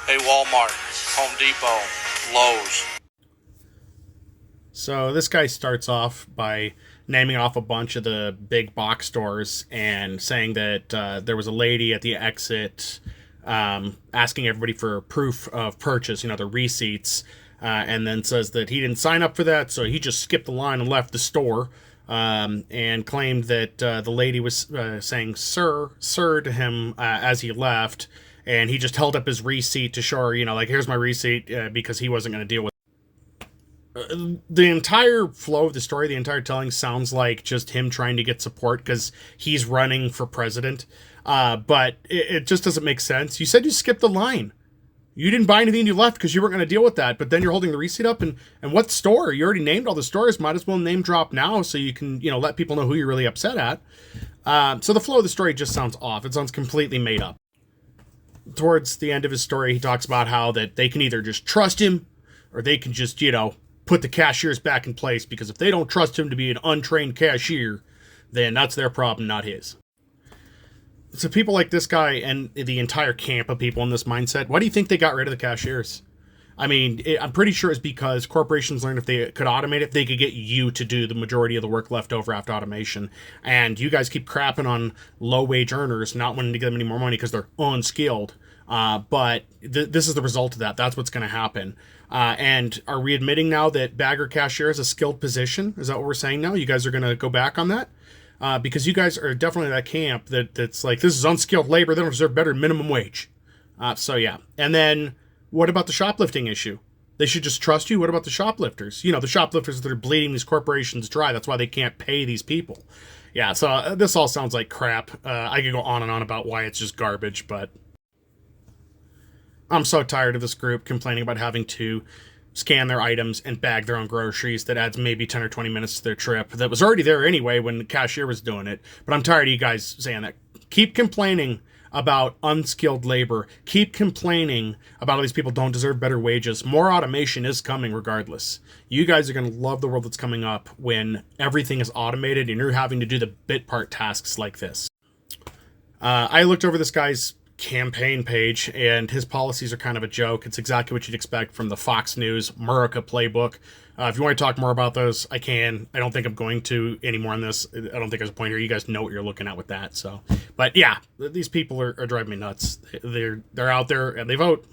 Hey, Walmart, Home Depot, Lowe's. So this guy starts off by naming off a bunch of the big box stores and saying that there was a lady at the exit asking everybody for proof of purchase, the receipts, and then says that he didn't sign up for that, so he just skipped the line and left the store. And claimed that the lady was saying sir to him as he left, and he just held up his receipt to show her, like, here's my receipt, because he wasn't going to deal with the entire flow of the story, the entire telling sounds like just him trying to get support because he's running for president. But it just doesn't make sense. You said you skipped the line. You didn't buy anything and you left because you weren't going to deal with that. But then you're holding the receipt up. And what store? You already named all the stores. Might as well name drop now so you can, let people know who you're really upset at. So the flow of the story just sounds off. It sounds completely made up. Towards the end of his story, he talks about how that they can either just trust him or they can just, put the cashiers back in place, because if they don't trust him to be an untrained cashier, then that's their problem, not his. So people like this guy and the entire camp of people in this mindset, why do you think they got rid of the cashiers? I mean, I'm pretty sure it's because corporations learned if they could automate it, they could get you to do the majority of the work left over after automation. And you guys keep crapping on low-wage earners, not wanting to give them any more money because they're unskilled. But this is the result of that. That's what's going to happen. And are we admitting now that bagger cashier is a skilled position? Is that what we're saying now? You guys are going to go back on that? Because you guys are definitely that camp that's like, this is unskilled labor. They don't deserve better minimum wage. So yeah. And then what about the shoplifting issue? They should just trust you. What about the shoplifters? The shoplifters that are bleeding these corporations dry. That's why they can't pay these people. Yeah, so this all sounds like crap. I could go on and on about why it's just garbage, but I'm so tired of this group complaining about having to scan their items and bag their own groceries. That adds maybe 10 or 20 minutes to their trip. That was already there anyway when the cashier was doing it. But I'm tired of you guys saying that. Keep complaining about unskilled labor. Keep complaining about how these people don't deserve better wages. More automation is coming regardless. You guys are going to love the world that's coming up when everything is automated and you're having to do the bit part tasks like this. I looked over this guy's campaign page, and his policies are kind of a joke. It's exactly what you'd expect from the Fox News Murica playbook. If you want to talk more about those, I can. I don't think I'm going to anymore on this. I don't think there's a point here. You guys know what you're looking at with that. So, but yeah, these people are driving me nuts. They're out there and they vote.